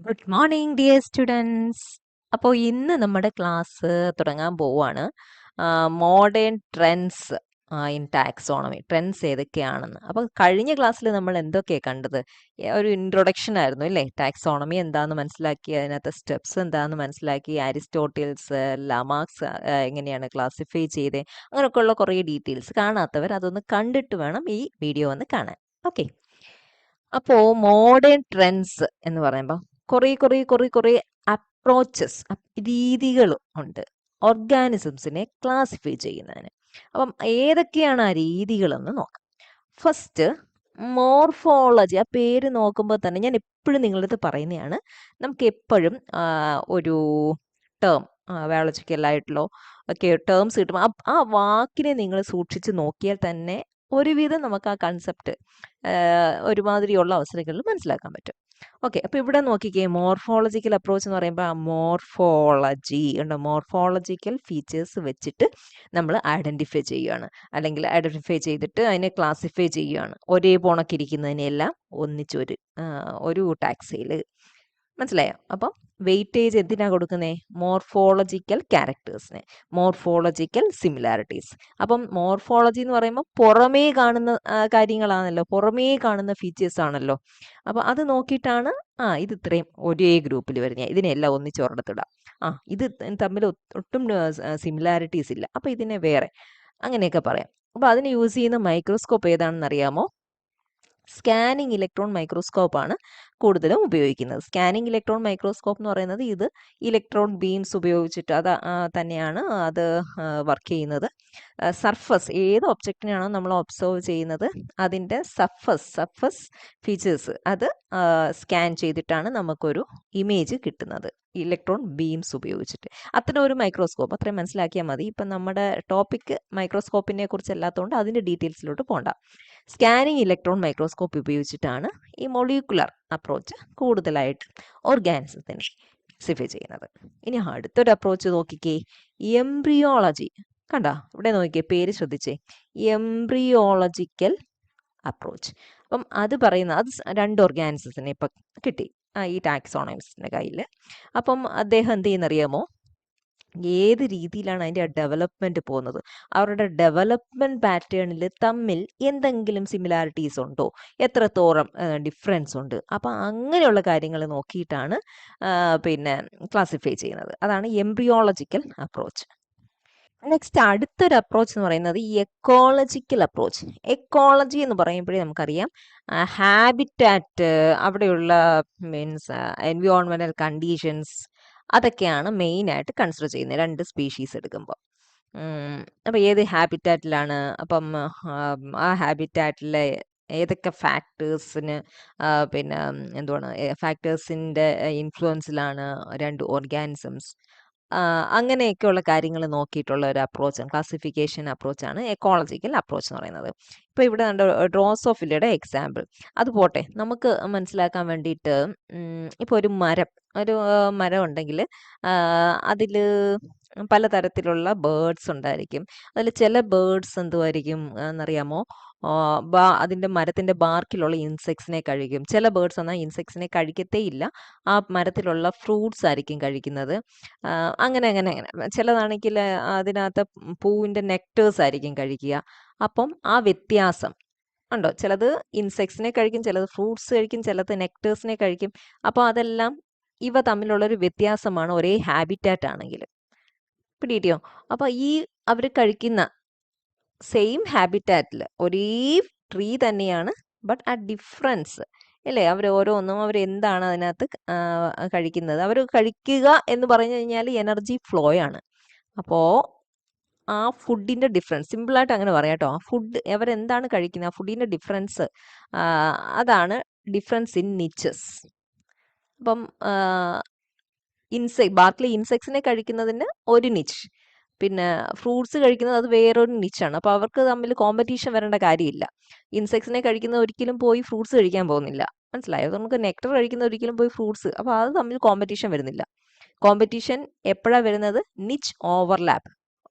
Good morning dear students. അപ്പോൾ ഇന്ന് നമ്മുടെ ക്ലാസ് തുടങ്ങാൻ പോവാണ്. Modern trends in taxonomy. Trends ഏതൊക്കെയാണെന്ന്. അപ്പോൾ കഴിഞ്ഞ ക്ലാസ്സിൽ നമ്മൾ എന്തൊക്കെയാണ് കണ്ടത്? ഒരു ഇൻട്രൊഡക്ഷൻ ആയിരുന്നു അല്ലേ? ടാക്സോണമി എന്താണെന്ന് മനസ്സിലാക്കി, അതിനകത്ത് സ്റ്റെപ്സ് എന്താണെന്ന് മനസ്സിലാക്കി, അരിസ്റ്റോട്ടിൽസ്, ലമാർക്സ് എങ്ങനെയാണ് ക്ലാസിഫൈ ചെയ്തത്, അങ്ങനെയൊക്കെയുള്ള കുറേ ഡീറ്റെയിൽസ് കാണാത്തവർ അതൊന്ന് കണ്ടിട്ട് വേണം ഈ വീഡിയോ ഒന്ന് കാണാൻ. ഓക്കെ. അപ്പോൾ മോഡേൺ ട്രെൻഡ്സ് എന്ന് പറയുമ്പോൾ കുറേ അപ്രോച്ചസ്, രീതികൾ ഉണ്ട് ഓർഗാനിസംസിനെ ക്ലാസിഫൈ ചെയ്യുന്നതിന്. അപ്പം ഏതൊക്കെയാണ് ആ രീതികളെന്ന് നോക്കാം. First, morphology. ആ പേര് നോക്കുമ്പോൾ തന്നെ ഞാൻ എപ്പോഴും നിങ്ങളുടെ അടുത്ത് പറയുന്നതാണ്, നമുക്ക് എപ്പോഴും ഒരു ടേം ബയോളജിക്കലായിട്ടുള്ള ഒക്കെ ടേംസ് കിട്ടുമ്പോൾ ആ വാക്കിനെ നിങ്ങൾ സൂക്ഷിച്ച് നോക്കിയാൽ തന്നെ ഒരുവിധം നമുക്ക് ആ കൺസെപ്റ്റ് ഒരുമാതിരിയുള്ള അവസരങ്ങളിൽ മനസ്സിലാക്കാൻ പറ്റും. ഓക്കെ, അപ്പോൾ ഇവിടെ നോക്കിക്കേ, മോർഫോളജിക്കൽ അപ്രോച്ച് എന്ന് പറയുമ്പോൾ മോർഫോളജി ഉണ്ട്. മോർഫോളജിക്കൽ ഫീച്ചേഴ്സ് വെച്ചിട്ട് നമ്മൾ ഐഡൻറ്റിഫൈ ചെയ്യുകയാണ്, അല്ലെങ്കിൽ ഐഡൻറ്റിഫൈ ചെയ്തിട്ട് അതിനെ ക്ലാസിഫൈ ചെയ്യുകയാണ്. ഒരേ പോണക്കിരിക്കുന്നതിനെല്ലാം ഒന്നിച്ചൊരു ഒരു ടാക്സയിൽ. മനസ്സിലായോ? അപ്പം വെയിറ്റേജ് എന്തിനാ കൊടുക്കുന്നേ? മോർഫോളജിക്കൽ ക്യാരക്ടേഴ്സിനെ, മോർഫോളജിക്കൽ സിമിലാരിറ്റീസ്. അപ്പം മോർഫോളജി എന്ന് പറയുമ്പോൾ പുറമേ കാണുന്ന കാര്യങ്ങളാണല്ലോ, പുറമേ കാണുന്ന ഫീച്ചേഴ്സ് ആണല്ലോ. അപ്പോൾ അത് നോക്കിയിട്ടാണ് ഇത് ഇത്രയും ഒരേ ഗ്രൂപ്പിൽ വരുന്നത്, ഇതിനെല്ലാം ഒന്നിച്ചൊരിടത്തിടാം. ഇത് തമ്മിൽ ഒട്ടും സിമിലാരിറ്റീസ് ഇല്ല, അപ്പോൾ ഇതിനെ വേറെ, അങ്ങനെയൊക്കെ പറയാം. അപ്പോൾ അതിന് യൂസ് ചെയ്യുന്ന മൈക്രോസ്കോപ്പ് ഏതാണെന്ന് അറിയാമോ? സ്കാനിങ് ഇലക്ട്രോൺ മൈക്രോസ്കോപ്പ് ആണ് കൂടുതലും ഉപയോഗിക്കുന്നത്. സ്കാനിങ് ഇലക്ട്രോൺ മൈക്രോസ്കോപ്പ് എന്ന് പറയുന്നത് ഇത് ഇലക്ട്രോൺ ബീംസ് ഉപയോഗിച്ചിട്ട് തന്നെയാണ് അത് വർക്ക് ചെയ്യുന്നത്. സർഫസ്, ഏത് ഒബ്ജക്റ്റിനാണോ നമ്മൾ ഒബ്സർവ് ചെയ്യുന്നത് അതിൻ്റെ സർഫസ് ഫീച്ചേഴ്സ് അത് സ്കാൻ ചെയ്തിട്ടാണ് നമുക്കൊരു ഇമേജ് കിട്ടുന്നത്, ഇലക്ട്രോൺ ബീംസ് ഉപയോഗിച്ചിട്ട്. അത്തരം ഒരു മൈക്രോസ്കോപ്പ്, അത്രയും മനസ്സിലാക്കിയാൽ മതി. ഇപ്പം നമ്മുടെ ടോപ്പിക് മൈക്രോസ്കോപ്പിനെ കുറിച്ച് അല്ലാത്തതുകൊണ്ട് അതിൻ്റെ ഡീറ്റെയിൽസിലോട്ട് പോകണ്ട. സ്കാനിങ് ഇലക്ട്രോൺ മൈക്രോസ്കോപ്പ് ഉപയോഗിച്ചിട്ടാണ് ഈ മൊളിക്കുലർ അപ്രോച്ച് കൂടുതലായിട്ട് ഓർഗാനിസത്തിനെ ക്ലാസിഫൈ ചെയ്യുന്നത്. ഇനി അടുത്തൊരു അപ്രോച്ച് നോക്കിക്കേ, എംബ്രിയോളജി. കണ്ട, ഇവിടെ നോക്കിക്കേ, പേര് ശ്രദ്ധിച്ചേ, എംബ്രിയോളജിക്കൽ അപ്രോച്ച്. അപ്പം അത് പറയുന്ന രണ്ട് ഓർഗാനിസത്തിനെ ഇപ്പം കിട്ടി ഈ ടാക്സോണമിസ്റ്റിൻ്റെ കയ്യിൽ. അപ്പം അദ്ദേഹം എന്ത് ചെയ്യുന്നറിയാമോ? ഏത് രീതിയിലാണ് അതിൻ്റെ ഡെവലപ്മെൻറ്റ് പോകുന്നത്, അവരുടെ ഡെവലപ്മെൻറ്റ് പാറ്റേണിൽ തമ്മിൽ എന്തെങ്കിലും സിമിലാരിറ്റീസ് ഉണ്ടോ, എത്രത്തോളം ഡിഫറൻസ് ഉണ്ട്, അപ്പോൾ അങ്ങനെയുള്ള കാര്യങ്ങൾ നോക്കിയിട്ടാണ് പിന്നെ ക്ലാസിഫൈ ചെയ്യുന്നത്. അതാണ് എംബ്രിയോളജിക്കൽ അപ്രോച്ച്. നെക്സ്റ്റ് അടുത്തൊരു അപ്രോച്ച് എന്ന് പറയുന്നത് എക്കോളജിക്കൽ അപ്രോച്ച്. എക്കോളജി എന്ന് പറയുമ്പോഴേ നമുക്കറിയാം ഹാബിറ്റാറ്റ്, അവിടെയുള്ള മീൻസ് എൻവിയോൺമെൻറ്റൽ കണ്ടീഷൻസ്, അതൊക്കെയാണ് മെയിനായിട്ട് കൺസിഡർ ചെയ്യുന്നത് രണ്ട് സ്പീഷീസ് എടുക്കുമ്പോൾ. അപ്പോൾ ഏത് ഹാബിറ്റാറ്റിലാണ്, അപ്പം ആ ഹാബിറ്റാറ്റിലെ ഏതൊക്കെ ഫാക്ടേഴ്സിന് പിന്നെ എന്തുവാണ് ഫാക്ടേഴ്സിൻ്റെ ഇൻഫ്ലുവൻസിലാണ് രണ്ട് ഓർഗാനിസംസ്, അങ്ങനെയൊക്കെയുള്ള കാര്യങ്ങൾ നോക്കിയിട്ടുള്ള ഒരു അപ്രോച്ചാണ്, ക്ലാസിഫിക്കേഷൻ അപ്രോച്ചാണ് എക്കോളജിക്കൽ അപ്രോച്ച് എന്ന് പറയുന്നത്. ഇപ്പോൾ ഇവിടെ ഡ്രോസോഫിലയുടെ എക്സാമ്പിൾ അത് പോട്ടെ, നമുക്ക് മനസ്സിലാക്കാൻ വേണ്ടിയിട്ട് ഇപ്പോൾ ഒരു മരം ഉണ്ടെങ്കിൽ അതിൽ പലതരത്തിലുള്ള ബേർഡ്സ് ഉണ്ടായിരിക്കും. അതിൽ ചില ബേർഡ്സ് എന്തുമായിരിക്കും എന്നറിയാമോ? അതിൻ്റെ മരത്തിൻ്റെ ബാർക്കിലുള്ള ഇൻസെക്ട്സിനെ കഴിക്കും. ചില ബേർഡ്സ് എന്നാൽ ഇൻസെക്ട്സിനെ കഴിക്കത്തേ ഇല്ല, ആ മരത്തിലുള്ള ഫ്രൂട്ട്സ് ആയിരിക്കും കഴിക്കുന്നത്. അങ്ങനെ ചിലതാണെങ്കിൽ അതിനകത്ത് പൂവിൻ്റെ നെക്ടേഴ്സ് ആയിരിക്കും കഴിക്കുക. അപ്പം ആ വ്യത്യാസം ഉണ്ടോ, ചിലത് ഇൻസെക്ട്സിനെ കഴിക്കും, ചിലത് ഫ്രൂട്ട്സ് കഴിക്കും, ചിലത് നെക്ടേഴ്സിനെ കഴിക്കും. അപ്പോൾ അതെല്ലാം ഇവ തമ്മിലുള്ളൊരു വ്യത്യാസമാണ് ഒരേ ഹാബിറ്റാറ്റ് ആണെങ്കിൽ. പിടികിട്ടിയോ? അപ്പോൾ അവർ കഴിക്കുന്ന സെയിം ഹാബിറ്റാറ്റിൽ ഒരേ ട്രീ തന്നെയാണ്, ബട്ട് ആ ഡിഫറൻസ് അല്ലേ, ഓരോന്നും അവരെന്താണ് അതിനകത്ത് കഴിക്കുന്നത്, അവർ കഴിക്കുക എന്ന് പറഞ്ഞു കഴിഞ്ഞാൽ എനർജി ഫ്ലോ ആണ്. അപ്പോൾ ആ ഫുഡിൻ്റെ ഡിഫറൻസ്, സിമ്പിളായിട്ട് അങ്ങനെ പറയാം കേട്ടോ, ആ ഫുഡ് അവരെന്താണ് കഴിക്കുന്നത്, ആ ഫുഡിൻ്റെ ഡിഫറൻസ്, അതാണ് ഡിഫറൻസ് ഇൻ നിച്ചസ്. അപ്പം ബാർക്കിലെ ഇൻസെക്ട്സിനെ കഴിക്കുന്നതിന് ഒരു നിച്ച്, പിന്നെ ഫ്രൂട്ട്സ് കഴിക്കുന്നത് അത് വേറൊരു നിച്ചാണ്. അപ്പോൾ അവർക്ക് തമ്മിൽ കോമ്പറ്റീഷൻ വരേണ്ട കാര്യമില്ല. ഇൻസെക്ട്സിനെ കഴിക്കുന്ന ഒരിക്കലും പോയി ഫ്രൂട്ട്സ് കഴിക്കാൻ പോകുന്നില്ല, മനസ്സിലായോ? നമുക്ക് നെക്ടർ കഴിക്കുന്ന ഒരിക്കലും പോയി ഫ്രൂട്ട്സ്, അപ്പോൾ അത് തമ്മിൽ കോമ്പറ്റീഷൻ വരുന്നില്ല. കോമ്പറ്റീഷൻ എപ്പോഴാണ് വരുന്നത്? Niche overlap.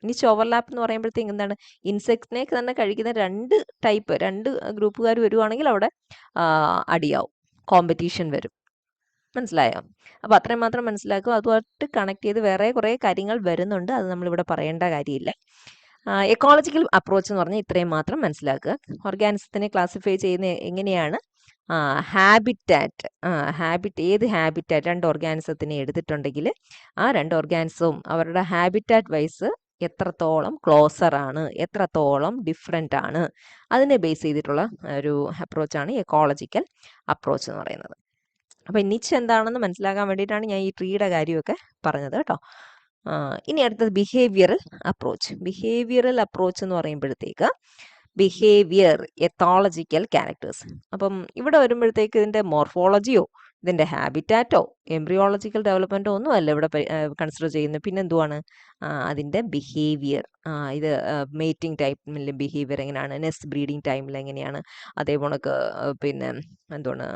നിച്ച് ഓവർലാപ്പ് എന്ന് പറയുമ്പോഴത്തേക്ക് എന്താണ്, ഇൻസെക്ട്സിനെ തന്നെ കഴിക്കുന്ന രണ്ട് ഗ്രൂപ്പുകാർ വരുവാണെങ്കിൽ അവിടെ അടിയാവും, കോമ്പറ്റീഷൻ വരും. മനസ്സിലായോ? അപ്പോൾ അത്രയും മാത്രം മനസ്സിലാക്കുക. അതുമായിട്ട് കണക്ട് ചെയ്ത് വേറെ കുറേ കാര്യങ്ങൾ വരുന്നുണ്ട്. അത് നമ്മളിവിടെ പറയേണ്ട കാര്യമില്ല. എക്കോളജിക്കൽ അപ്രോച്ച് എന്ന് പറഞ്ഞാൽ ഇത്രയും മാത്രം മനസ്സിലാക്കുക. ഓർഗാനിസത്തിനെ ക്ലാസിഫൈ ചെയ്യുന്ന എങ്ങനെയാണ്? ഹാബിറ്റാറ്റ്. ഏത് ഹാബിറ്റാറ്റ് 2 ഓർഗാനിസത്തിനെ എടുത്തിട്ടുണ്ടെങ്കിൽ ആ 2 ഓർഗാനിസവും അവരുടെ ഹാബിറ്റാറ്റ് വൈസ് എത്രത്തോളം ക്ലോസർ ആണ്, എത്രത്തോളം ഡിഫറെൻ്റ് ആണ്, അതിനെ ബേസ് ചെയ്തിട്ടുള്ള ഒരു അപ്രോച്ചാണ് എക്കോളജിക്കൽ അപ്രോച്ച് എന്ന് പറയുന്നത്. അപ്പോൾ നിച്ച് എന്താണെന്ന് മനസ്സിലാക്കാൻ വേണ്ടിയിട്ടാണ് ഞാൻ ഈ ട്രീയുടെ കാര്യമൊക്കെ പറഞ്ഞത് കേട്ടോ. ഇനി അടുത്തത് ബിഹേവിയറൽ അപ്രോച്ച്. ബിഹേവിയറൽ അപ്രോച്ച് എന്ന് പറയുമ്പോഴത്തേക്ക് ബിഹേവിയർ, എത്തോളജിക്കൽ ക്യാരക്ടേഴ്സ്. അപ്പം ഇവിടെ വരുമ്പോഴത്തേക്ക് ഇതിൻ്റെ മോർഫോളജിയോ ഇതിൻ്റെ ഹാബിറ്റാറ്റോ എംബ്രിയോളജിക്കൽ ഡെവലപ്മെൻറ്റോ ഒന്നും അല്ല ഇവിടെ കൺസിഡർ ചെയ്യുന്നത്. പിന്നെ എന്തുവാണ്? അതിൻ്റെ ബിഹേവിയർ. ഇത് മേറ്റിംഗ് ടൈമിൽ ബിഹേവിയർ എങ്ങനെയാണ്, നെസ്റ്റ് ബ്രീഡിങ് ടൈമിൽ എങ്ങനെയാണ്, അതേപോലെ പിന്നെ എന്താണ്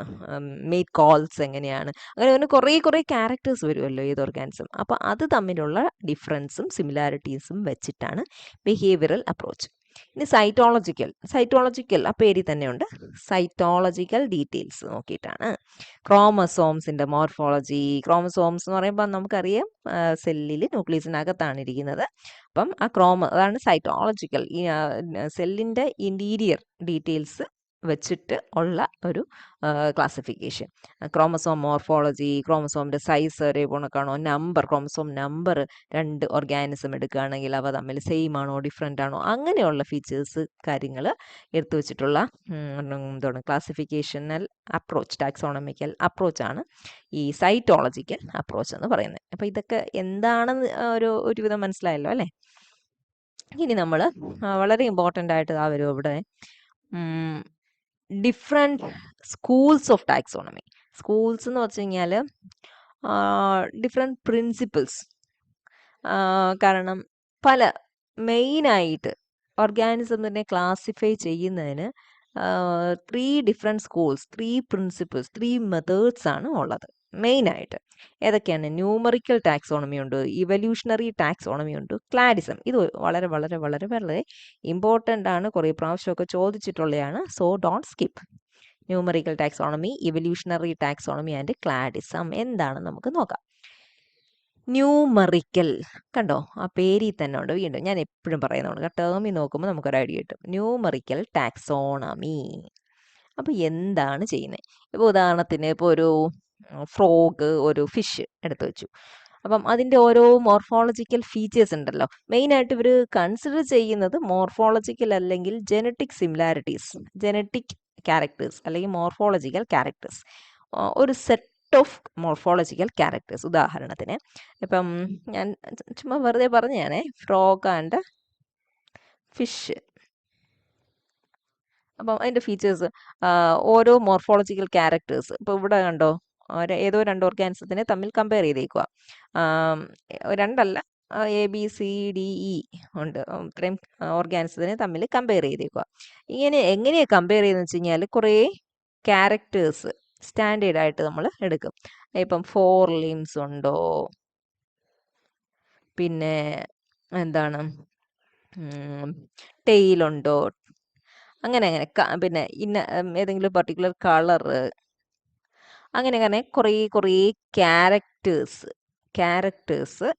മേറ്റ് കോൾസ് എങ്ങനെയാണ്, അങ്ങനെ കുറേ ക്യാരക്ടേഴ്സ് വരുമല്ലോ ഏത് ഓർഗാനിസം. അപ്പോൾ അത് തമ്മിലുള്ള ഡിഫറൻസും സിമിലാരിറ്റീസും വെച്ചിട്ടാണ് ബിഹേവിയറൽ അപ്രോച്ച്. ഇനി സൈറ്റോളജിക്കൽ ആ പേരിൽ തന്നെയുണ്ട്. സൈറ്റോളജിക്കൽ ഡീറ്റെയിൽസ് നോക്കിയിട്ടാണ് ക്രോമസോംസിൻ്റെ മോർഫോളജി. ക്രോമസോംസ് എന്ന് പറയുമ്പോൾ നമുക്കറിയാം സെല്ലിൽ ന്യൂക്ലിയസിനകത്താണ് ഇരിക്കുന്നത്. അപ്പം അതാണ് സൈറ്റോളജിക്കൽ. ഈ സെല്ലിൻ്റെ ഇൻറ്റീരിയർ ഡീറ്റെയിൽസ് വെച്ചിട്ട് ഉള്ള ഒരു ക്ലാസിഫിക്കേഷൻ. ക്രോമസോം മോർഫോളജി, ക്രോമസോമിൻ്റെ സൈസ് ഒരേപോണക്കാണോ, ക്രോമസോം നമ്പർ 2 ഓർഗാനിസം എടുക്കുകയാണെങ്കിൽ അവ തമ്മിൽ സെയിം ആണോ ഡിഫറെൻ്റ് ആണോ, അങ്ങനെയുള്ള ഫീച്ചേഴ്സ് കാര്യങ്ങൾ എടുത്തു വെച്ചിട്ടുള്ള എന്താണ് ക്ലാസിഫിക്കേഷണൽ അപ്രോച്ച്, ടാക്സോണമിക്കൽ അപ്രോച്ചാണ് ഈ സൈറ്റോളജിക്കൽ അപ്രോച്ച് എന്ന് പറയുന്നത്. അപ്പോൾ ഇതൊക്കെ എന്താണെന്ന് ഒരുവിധം മനസ്സിലായല്ലോ അല്ലേ? ഇനി നമ്മൾ വളരെ ഇമ്പോർട്ടൻ്റ് ആയിട്ട് വരും ഇവിടെ different schools of taxonomy. Schools എന്ന് വെച്ച് കഴിഞ്ഞാൽ ഡിഫറെൻറ്റ് പ്രിൻസിപ്പിൾസ്. കാരണം മെയിനായിട്ട് ഓർഗാനിസത്തിനെ ക്ലാസിഫൈ ചെയ്യുന്നതിന് 3 ഡിഫറെൻറ്റ് സ്കൂൾസ്, 3 പ്രിൻസിപ്പിൾസ്, 3 മെത്തേഡ്സ് ആണ് ഉള്ളത് മെയിനായിട്ട്. ഏതൊക്കെയാണ്? ന്യൂമറിക്കൽ ടാക്സോണമി ഉണ്ട്, ഇവല്യൂഷണറി ടാക്സോണമി ഉണ്ട്, ക്ലാഡിസം. ഇത് വളരെ വളരെ വളരെ വളരെ ഇമ്പോർട്ടൻ്റ് ആണ്, കുറേ പ്രാവശ്യമൊക്കെ ചോദിച്ചിട്ടുള്ളതാണ്. So don't skip. Numerical taxonomy, evolutionary taxonomy and cladism എന്താണെന്ന് നമുക്ക് നോക്കാം. ന്യൂമറിക്കൽ കണ്ടോ, ആ പേരിൽ തന്നെ ഉണ്ട്. വീണ്ടും ഞാൻ എപ്പോഴും പറയുന്നതാണ്, ടേമിൽ നോക്കുമ്പോൾ നമുക്കൊരു ഐഡിയ കിട്ടും. Numerical taxonomy. അപ്പോൾ എന്താണ് ചെയ്യുന്നത്? ഇപ്പോൾ ഉദാഹരണത്തിന് ഇപ്പോൾ ഒരു ഫ്രോഗ്, ഒരു ഫിഷ് എടുത്തു വെച്ചു. അപ്പം അതിൻ്റെ ഓരോ മോർഫോളജിക്കൽ ഫീച്ചേഴ്സ് ഉണ്ടല്ലോ. മെയിനായിട്ട് ഇവർ കൺസിഡർ ചെയ്യുന്നത് മോർഫോളജിക്കൽ അല്ലെങ്കിൽ ജനറ്റിക് സിമിലാരിറ്റീസ്, ജനറ്റിക് ക്യാരക്ടേഴ്സ് അല്ലെങ്കിൽ മോർഫോളജിക്കൽ ക്യാരക്ടേഴ്സ്. ഒരു സെറ്റ് ഓഫ് മോർഫോളജിക്കൽ ക്യാരക്ടേഴ്സ്. ഉദാഹരണത്തിന് ഇപ്പം ഞാൻ ചുമ്മാ വെറുതെ പറഞ്ഞാണേ, ഫ്രോഗ് ആൻഡ് ഫിഷ്. അപ്പം അതിൻ്റെ ഫീച്ചേഴ്സ്, ഓരോ മോർഫോളജിക്കൽ ക്യാരക്ടേഴ്സ്. ഇപ്പോൾ ഇവിടെ കണ്ടോ, ഏതോ 2 ഓർഗാനിസത്തിനെ തമ്മിൽ കമ്പയർ ചെയ്തേക്കുക. 2 ABCDE ഉണ്ട്. ഇത്രയും ഓർഗാനിസത്തിനെ തമ്മിൽ കമ്പയർ ചെയ്തേക്കുക. എങ്ങനെയാണ് കമ്പയർ ചെയ്യുന്നത് വെച്ച് കഴിഞ്ഞാൽ കുറേ ക്യാരക്ടേഴ്സ് സ്റ്റാൻഡേർഡ് ആയിട്ട് നമ്മൾ എടുക്കും. ഇപ്പം 4 limbs ഉണ്ടോ, പിന്നെ എന്താണ് ടെയിലുണ്ടോ, അങ്ങനെ പിന്നെ ഏതെങ്കിലും പർട്ടിക്കുലർ കളറ്, അങ്ങനെ കുറേ ക്യാരക്ടേഴ്സ്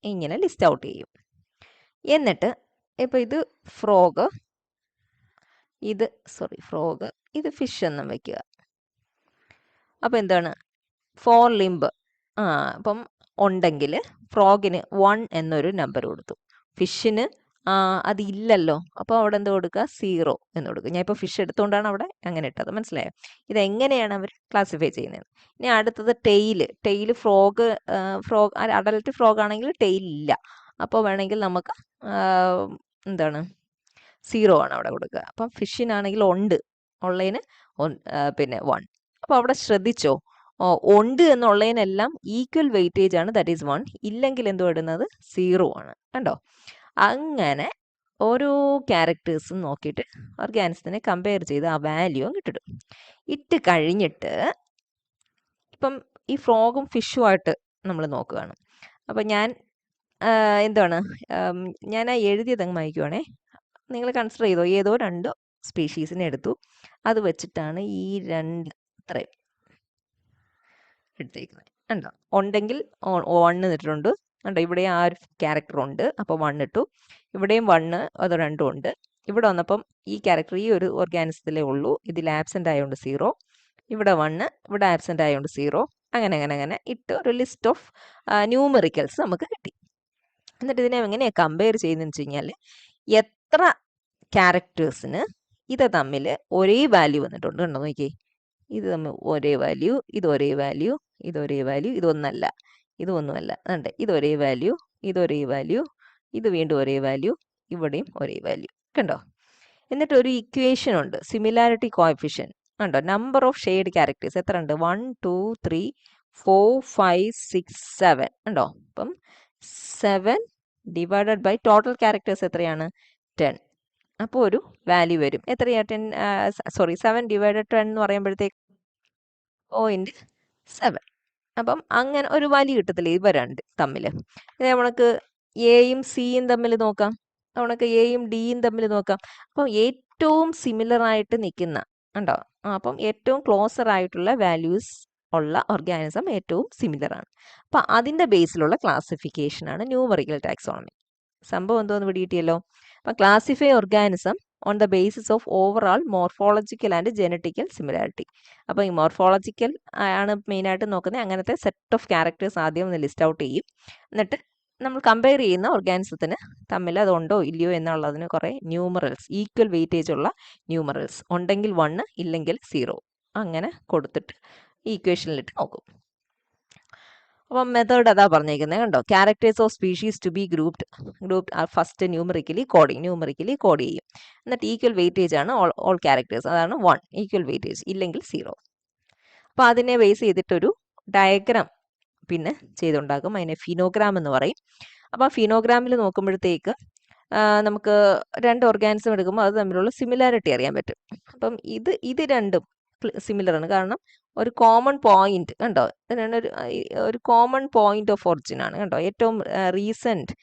ഇങ്ങനെ ലിസ്റ്റ് ഔട്ട് ചെയ്യും. എന്നിട്ട് ഇപ്പോൾ ഇത് ഫ്രോഗ്, ഇത് ഫിഷ് എന്നും വെക്കുക. അപ്പോൾ എന്താണ് 4 limb അപ്പം ഉണ്ടെങ്കിൽ ഫ്രോഗിന് 1 എന്നൊരു നമ്പർ കൊടുത്തു, ഫിഷിന് അതില്ലല്ലോ, അപ്പോൾ അവിടെ എന്ത് കൊടുക്കുക? 0 എന്ന് കൊടുക്കുക. ഞാൻ ഇപ്പോൾ ഫിഷ് എടുത്തുകൊണ്ടാണ് അവിടെ അങ്ങനെ ഇട്ടത്, മനസ്സിലായോ? ഇതെങ്ങനെയാണ് അവർ ക്ലാസിഫൈ ചെയ്യുന്നത്? ഇനി അടുത്തത് ടെയിൽ. ഫ്രോഗ് അഡൽട്ട് ഫ്രോഗ് ആണെങ്കിൽ ടെയിൽ ഇല്ല, അപ്പോൾ വേണമെങ്കിൽ നമുക്ക് എന്താണ് 0 ആണ് അവിടെ കൊടുക്കുക. അപ്പം ഫിഷിനാണെങ്കിൽ ഉള്ളതിന് പിന്നെ 1. അപ്പോൾ അവിടെ ശ്രദ്ധിച്ചോ, ഉണ്ട് എന്നുള്ളതിനെല്ലാം ഈക്വൽ വെയിറ്റേജ് ആണ്, ദാറ്റ് ഈസ് 1. ഇല്ലെങ്കിൽ എന്തോ ഇടുന്നത്? 0 ആണ്. കണ്ടോ? അങ്ങനെ ഓരോ ക്യാരക്ടേഴ്സും നോക്കിയിട്ട് ഓർഗാനിസത്തിനെ കമ്പയർ ചെയ്ത് ആ വാല്യൂ കിട്ടിടും. ഇട്ട് കഴിഞ്ഞിട്ട് ഇപ്പം ഈ ഫ്രോഗും ഫിഷുമായിട്ട് നമ്മൾ നോക്കുകയാണ്. അപ്പം ഞാൻ ഞാൻ ആ എഴുതിയതങ്ങ് വായിക്കുവാണേ. നിങ്ങൾ കൺസിഡർ ചെയ്തോ, ഏതോ 2 സ്പീഷീസിനെ എടുത്തു, അത് വെച്ചിട്ടാണ് ഈ 2 ഇത്രയും എടുത്തേക്കുന്നത്. ഉണ്ടോ? ഉണ്ടെങ്കിൽ 1 ഇട്ടിട്ടുണ്ട്. ഉണ്ടോ? ഇവിടെ ആ ഒരു ക്യാരക്ടർ ഉണ്ട്. അപ്പോൾ 1 ഇട്ടു. ഇവിടെയും 1 അത് 2 ഉണ്ട്. ഇവിടെ വന്നപ്പം ഈ ക്യാരക്ടർ ഈ ഒരു ഓർഗാനിസത്തിലേ ഉള്ളൂ. ഇതിൽ ആബ്സെൻ്റ് ആയതുകൊണ്ട് 0. ഇവിടെ 1, ഇവിടെ ആബ്സെൻ്റ് ആയതുകൊണ്ട് 0. അങ്ങനെ ഇട്ട് ഒരു ലിസ്റ്റ് ഓഫ് ന്യൂമെറിക്കൽസ് നമുക്ക് കിട്ടി. എന്നിട്ട് ഇതിനെ എങ്ങനെയാണ് കമ്പയർ ചെയ്യുന്നതെന്ന് വെച്ച് കഴിഞ്ഞാൽ എത്ര ക്യാരക്ടേഴ്സിന് ഇത് തമ്മിൽ ഒരേ വാല്യൂ വന്നിട്ടുണ്ട്. കണ്ടോ നോക്കിയേ, ഇത് തമ്മിൽ ഒരേ വാല്യൂ, ഇത് ഒരേ വാല്യൂ, ഇത് ഒരേ വാല്യൂ, ഇതൊന്നല്ല, ഇതൊന്നുമല്ല, ഉണ്ട്, ഇതൊരേ വാല്യൂ, ഇതൊരേ വാല്യൂ, ഇത് വീണ്ടും ഒരേ വാല്യൂ, ഇവിടെയും ഒരേ വാല്യൂ. കണ്ടോ? എന്നിട്ട് ഒരു ഇക്വേഷൻ ഉണ്ട്, സിമിലാരിറ്റി കോഎഫിഷ്യൻ ഉണ്ടോ? നമ്പർ ഓഫ് ഷെയ്ഡ് ക്യാരക്ടേഴ്സ് എത്ര ഉണ്ട്? 1 2 3 4 5 6 7 ഉണ്ടോ? അപ്പം 7 ഡിവൈഡഡ് ബൈ ടോട്ടൽ ക്യാരക്ടേഴ്സ് എത്രയാണ്? 10. അപ്പോൾ ഒരു വാല്യൂ വരും. എത്രയാ? 7 ഡിവൈഡഡ് 10 എന്ന് പറയുമ്പോഴത്തേക്ക് 0.7. അപ്പം അങ്ങനെ ഒരു വാല്യൂ കിട്ടത്തില്ല ഇവ രണ്ട് തമ്മിൽ. നമ്മൾക്ക് എയും സിയും തമ്മിൽ നോക്കാം, നമ്മൾക്ക് എയും ഡിയും തമ്മിൽ നോക്കാം. അപ്പം ഏറ്റവും സിമിലർ ആയിട്ട് നിൽക്കുന്ന ഉണ്ടോ? അപ്പം ഏറ്റവും ക്ലോസർ ആയിട്ടുള്ള വാല്യൂസ് ഉള്ള ഓർഗാനിസം ഏറ്റവും സിമിലർ ആണ്. അപ്പം അതിൻ്റെ ബേസിലുള്ള ക്ലാസിഫിക്കേഷനാണ് ന്യൂമറിക്കൽ ടാക്സോണമി. സംഭവം എന്തോന്ന് പിടികിട്ടിയല്ലോ. അപ്പം classify organism on the basis of overall morphological and genetical similarity. അപ്പോൾ ഈ മോർഫോളജിക്കൽ ആണ് മെയിനായിട്ട് നോക്കുന്നത്. അങ്ങനത്തെ സെറ്റ് ഓഫ് ക്യാരക്ടേഴ്സ് ആദ്യം ഒന്ന് ലിസ്റ്റ് ഔട്ട് ചെയ്യും. എന്നിട്ട് നമ്മൾ കമ്പയർ ചെയ്യുന്ന ഓർഗാനിസത്തിന് തമ്മിൽ അതുണ്ടോ ഇല്ലയോ എന്നുള്ളതിന് കുറേ ന്യൂമറൽസ്, ഈക്വൽ വെയിറ്റേജ് ഉള്ള ന്യൂമറൽസ് ഉണ്ടെങ്കിൽ 1, ഇല്ലെങ്കിൽ 0 അങ്ങനെ കൊടുത്തിട്ട് ഈക്വേഷനിലിട്ട് നോക്കും. അപ്പം മെത്തേഡ് അതാ പറഞ്ഞേക്കുന്നത്. കണ്ടോ? Characters of species to be grouped first numerically code ചെയ്യും. എന്നിട്ട് ഈക്വൽ വെയിറ്റേജ് ആണ് ഓൾ ക്യാരക്ടേഴ്സ്, അതാണ് 1 ഈക്വൽ വെയിറ്റേജ്, ഇല്ലെങ്കിൽ 0. അപ്പോൾ അതിനെ ബേസ് ചെയ്തിട്ടൊരു ഡയഗ്രാം പിന്നെ ചെയ്തുണ്ടാക്കും. അതിനെ ഫിനോഗ്രാം എന്ന് പറയും. അപ്പോൾ ആ ഫിനോഗ്രാമിൽ നോക്കുമ്പോഴത്തേക്ക് നമുക്ക് 2 ഓർഗാനിസം എടുക്കുമ്പോൾ അത് തമ്മിലുള്ള സിമിലാരിറ്റി അറിയാൻ പറ്റും. അപ്പം ഇത് രണ്ടും സിമിലർ ആണ്. കാരണം ഒരു കോമൺ പോയിന്റ് കണ്ടോ, ഒരു കോമൺ പോയിന്റ് ഓഫ് ഒറിജിൻ ആണ്. കണ്ടോ? ഏറ്റവും റീസെന്റ്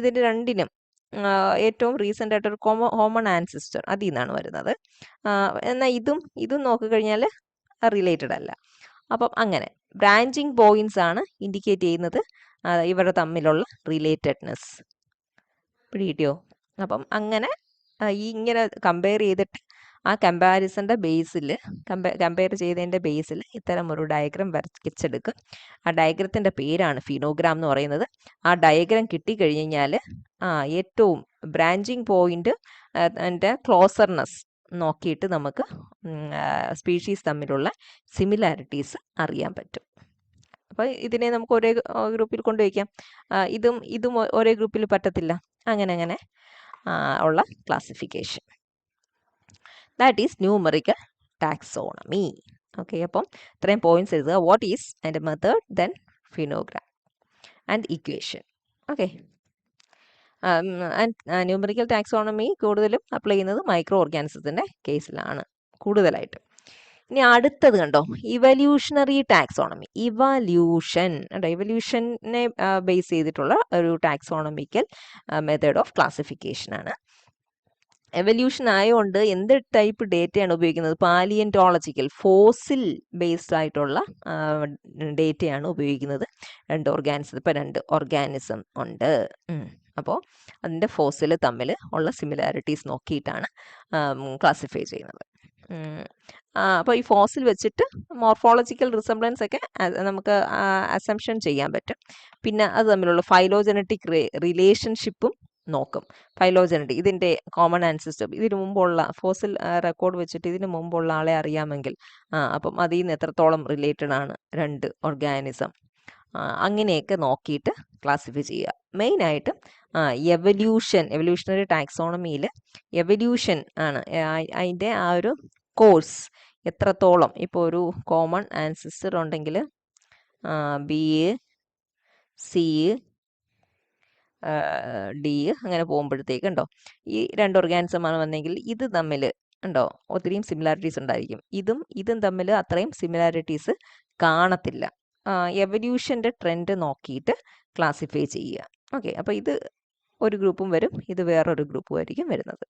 ഇതിന് രണ്ടിനും ഏറ്റവും റീസെന്റ് ആയിട്ട് ഒരു കോമൺ ആൻസിസ്റ്റർ അതിൽ നിന്നാണ് വരുന്നത്. എന്നാൽ ഇതും നോക്കിക്കഴിഞ്ഞാൽ റിലേറ്റഡ് അല്ല. അപ്പം അങ്ങനെ ബ്രാഞ്ചിങ് പോയിന്റ്സ് ആണ് ഇൻഡിക്കേറ്റ് ചെയ്യുന്നത് ഇവരുടെ തമ്മിലുള്ള റിലേറ്റഡ്നെസ്. പിടികിട്ടിയോ? അപ്പം അങ്ങനെ ഇങ്ങനെ കമ്പയർ ചെയ്തിട്ട് ആ കമ്പാരിസൻ്റെ ബേസിൽ കമ്പയർ ചെയ്തതിൻ്റെ ബേസിൽ ഇത്തരം ഒരു ഡയഗ്രാം വരച്ചെടുക്കും. ആ ഡയഗ്രത്തിൻ്റെ പേരാണ് ഫിനോഗ്രാം എന്ന് പറയുന്നത്. ആ ഡയഗ്രാം കിട്ടിക്കഴിഞ്ഞ് കഴിഞ്ഞാൽ ഏറ്റവും ബ്രാഞ്ചിങ് പോയിന്റ് അതിൻ്റെ ക്ലോസർനെസ് നോക്കിയിട്ട് നമുക്ക് സ്പീഷീസ് തമ്മിലുള്ള സിമിലാരിറ്റീസ് അറിയാൻ പറ്റും. അപ്പോൾ ഇതിനെ നമുക്ക് ഒരേ ഗ്രൂപ്പിൽ കൊണ്ടുവയ്ക്കാം, ഇതും ഒരേ ഗ്രൂപ്പിൽ പറ്റത്തില്ല. അങ്ങനെ ഉള്ള classification, that is numerical taxonomy. Okay, അപ്പം ഇത്രയും പോയിന്റ്സ് എഴുതുക. What is and method, then phenogram and equation. Okay, and numerical taxonomy കൂടുതലും അപ്ലൈ ചെയ്യുന്നത് മൈക്രോ ഓർഗാനിസത്തിൻ്റെ കേസിലാണ് കൂടുതലായിട്ട്. ഇനി അടുത്തത് കണ്ടോ, ഇവല്യൂഷണറി ടാക്സോണമി. ഇവല്യൂഷനെ ബേസ് ചെയ്തിട്ടുള്ള ഒരു ടാക്സോണമിക്കൽ മെത്തേഡ് ഓഫ് ക്ലാസിഫിക്കേഷൻ ആണ്. എവല്യൂഷൻ ആയതുകൊണ്ട് എന്ത് ടൈപ്പ് ഡേറ്റയാണ് ഉപയോഗിക്കുന്നത്? പാലിയന്റോളജിക്കൽ, ഫോസിൽ ബേസ്ഡ് ആയിട്ടുള്ള ഡേറ്റയാണ് ഉപയോഗിക്കുന്നത്. 2 ഓർഗാനിസം, ഇപ്പോൾ 2 ഓർഗാനിസം ഉണ്ട്. അപ്പോൾ അതിൻ്റെ ഫോസിൽ തമ്മിൽ ഉള്ള സിമിലാരിറ്റീസ് നോക്കിയിട്ടാണ് ക്ലാസിഫൈ ചെയ്യുന്നത്. അപ്പോൾ ഈ ഫോസിൽ വെച്ചിട്ട് മോർഫോളജിക്കൽ റിസംബ്ലൻസ് ഒക്കെ നമുക്ക് അസംഷൻ ചെയ്യാൻ പറ്റും. പിന്നെ അത് തമ്മിലുള്ള ഫൈലോജനറ്റിക് റിലേഷൻഷിപ്പും നോക്കും. ഫൈലോജനറ്റിക്, ഇതിൻ്റെ കോമൺ ആൻസിസ്റ്റർ, ഇതിന് മുമ്പുള്ള ഫോസിൽ റെക്കോർഡ് വെച്ചിട്ട് ഇതിന് മുമ്പുള്ള ആളെ അറിയാമെങ്കിൽ അപ്പം അതിൽ നിന്ന് എത്രത്തോളം റിലേറ്റഡ് ആണ് 2 ഓർഗാനിസം, അങ്ങനെയൊക്കെ നോക്കിയിട്ട് ക്ലാസിഫൈ ചെയ്യുക. മെയിനായിട്ട് എവല്യൂഷണറി ടാക്സോണമിയിൽ എവല്യൂഷൻ ആണ് അതിൻ്റെ ആ ഒരു കോഴ്സ് എത്രത്തോളം. ഇപ്പോൾ ഒരു കോമൺ ആൻസിസ്റ്റർ ഉണ്ടെങ്കിൽ ബി, സി, ഡി അങ്ങനെ പോകുമ്പോഴത്തേക്ക് ഉണ്ടോ, ഈ 2 ഓർഗാനിസമാണ് വന്നെങ്കിൽ ഇത് തമ്മിൽ ഉണ്ടോ ഒത്തിരിയും സിമിലാരിറ്റീസ് ഉണ്ടായിരിക്കും. ഇതും തമ്മിൽ അത്രയും സിമിലാരിറ്റീസ് കാണത്തില്ല. എവല്യൂഷൻ്റെ ട്രെൻഡ് നോക്കിയിട്ട് ക്ലാസിഫൈ ചെയ്യുക. ഓക്കെ, അപ്പോൾ ഇത് ഒരു ഗ്രൂപ്പും വരും, ഇത് വേറൊരു ഗ്രൂപ്പും ആയിരിക്കും വരുന്നത്.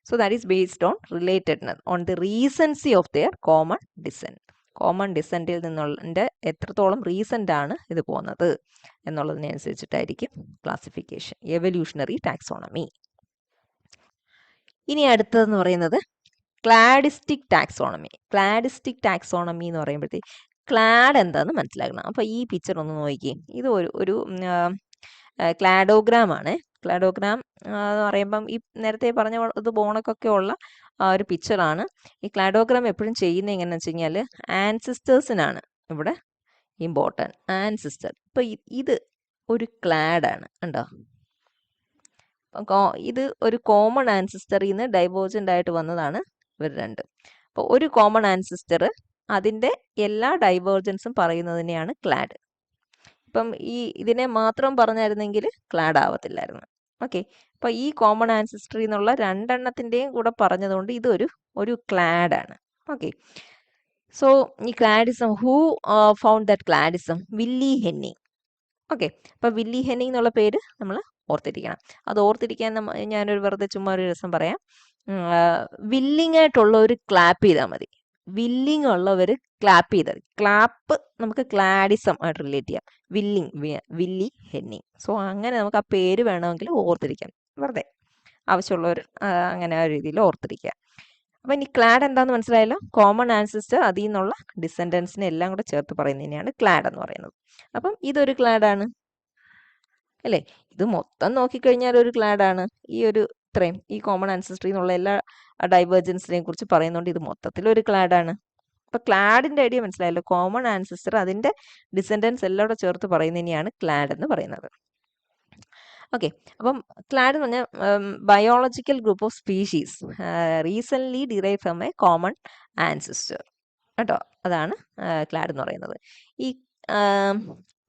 So that is based on relatedness, on the recency of their common descent. Common ഡിസെൻറ്റിൽ നിന്നുള്ള എത്രത്തോളം റീസെൻ്റ് ആണ് ഇത് പോകുന്നത് എന്നുള്ളതിനനുസരിച്ചിട്ടായിരിക്കും ക്ലാസിഫിക്കേഷൻ. Evolutionary taxonomy. ഇനി അടുത്തതെന്ന് പറയുന്നത് ക്ലാഡിസ്റ്റിക് ടാക്സോണമി. ക്ലാഡിസ്റ്റിക് ടാക്സോണമി എന്ന് പറയുമ്പോഴത്തേക്ക് ക്ലാഡ് എന്താണെന്ന് മനസ്സിലാക്കണം. അപ്പോൾ ഈ പിക്ചർ ഒന്ന് നോക്കിയേ. ഇത് ഒരു ക്ലാഡോഗ്രാം ആണ്. ക്ലാഡോഗ്രാം എന്ന് പറയുമ്പം ഈ നേരത്തെ പറഞ്ഞ ഇത് ബോണക്കൊക്കെ ഉള്ള ഒരു പിക്ചറാണ്. ഈ ക്ലാഡോഗ്രാം എപ്പോഴും ചെയ്യുന്നത് എങ്ങനെയാണെന്ന് വെച്ച് കഴിഞ്ഞാൽ ആൻസിസ്റ്റേഴ്സിനാണ് ഇവിടെ ഇമ്പോർട്ടൻറ്റ്. ആൻസിസ്റ്റർ. ഇപ്പോൾ ഇത് ഒരു ക്ലാഡാണ് ഉണ്ടോ. ഇത് ഒരു കോമൺ ആൻസിസ്റ്ററിൽ നിന്ന് ഡൈവേർജൻ്റ് ആയിട്ട് വന്നതാണ് ഇവർ രണ്ടും. അപ്പോൾ ഒരു കോമൺ ആൻസിസ്റ്റർ അതിൻ്റെ എല്ലാ ഡൈവേർജൻസും പറയുന്നതിനെയാണ് ക്ലാഡ്. ഇപ്പം ഇതിനെ മാത്രം പറഞ്ഞായിരുന്നെങ്കിൽ ക്ലാഡ് ആവത്തില്ലായിരുന്നു. ഓക്കെ. അപ്പോൾ ഈ കോമൺ ആൻസിസ്റ്ററിൽ നിന്നുള്ള രണ്ടെണ്ണത്തിൻ്റെയും കൂടെ പറഞ്ഞതുകൊണ്ട് ഇതൊരു ക്ലാഡാണ്. ഓക്കെ. സോ ഈ cladism, who found that cladism? Willi Hennig. Okay. അപ്പോൾ വില്ലി ഹെന്നിങ് എന്നുള്ള പേര് നമ്മൾ ഓർത്തിരിക്കണം. അത് ഓർത്തിരിക്കാൻ ഞാനൊരു വെറുതെ ചുമ്മാ ഒരു രസം പറയാം. വില്ലിങ് ആയിട്ടുള്ളവർ ക്ലാപ്പ് ചെയ്താൽ മതി. വില്ലിങ് ഉള്ളവർ ക്ലാപ്പ് ചെയ്താൽ മതി. ക്ലാപ്പ് നമുക്ക് ക്ലാഡിസം ആയിട്ട് റിലേറ്റ് ചെയ്യാം. വില്ലി ഹെന്നിങ്. സോ അങ്ങനെ നമുക്ക് ആ പേര് വേണമെങ്കിൽ ഓർത്തിരിക്കാം. വെറുതെ ആവശ്യമുള്ളവർ അങ്ങനെ ആ രീതിയിൽ ഓർത്തിരിക്കുക. അപ്പം ഇനി ക്ലാഡ് എന്താണെന്ന് മനസ്സിലായല്ലോ. കോമൺ ആൻസിസ്റ്റർ അതിൽ നിന്നുള്ള ഡിസെൻഡൻസിനെ എല്ലാം കൂടെ ചേർത്ത് പറയുന്നതിനെയാണ് ക്ലാഡ് എന്ന് പറയുന്നത്. അപ്പം ഇതൊരു ക്ലാഡാണ് അല്ലേ. ഇത് മൊത്തം നോക്കിക്കഴിഞ്ഞാൽ ഒരു ക്ലാഡാണ്. ഇത്രയും ഈ കോമൺ ആൻസിസ്റ്ററിൽ നിന്നുള്ള എല്ലാ ഡൈവേർജൻസിനെ കുറിച്ച് പറയുന്നുണ്ട്. ഇത് മൊത്തത്തിൽ ഒരു ക്ലാഡാണ്. അപ്പൊ ക്ലാഡിന്റെ ഐഡിയ മനസ്സിലായല്ലോ. കോമൺ ആൻസിസ്റ്റർ അതിന്റെ ഡിസെൻഡൻസ് എല്ലാം കൂടെ ചേർത്ത് പറയുന്നതിനെയാണ് ക്ലാഡ് എന്ന് പറയുന്നത്. ഓക്കെ. അപ്പം ക്ലാഡ് എന്ന് പറഞ്ഞാൽ biological group of species recently derive from a common ancestor കേട്ടോ. അതാണ് ക്ലാഡ് എന്ന് പറയുന്നത്. ഈ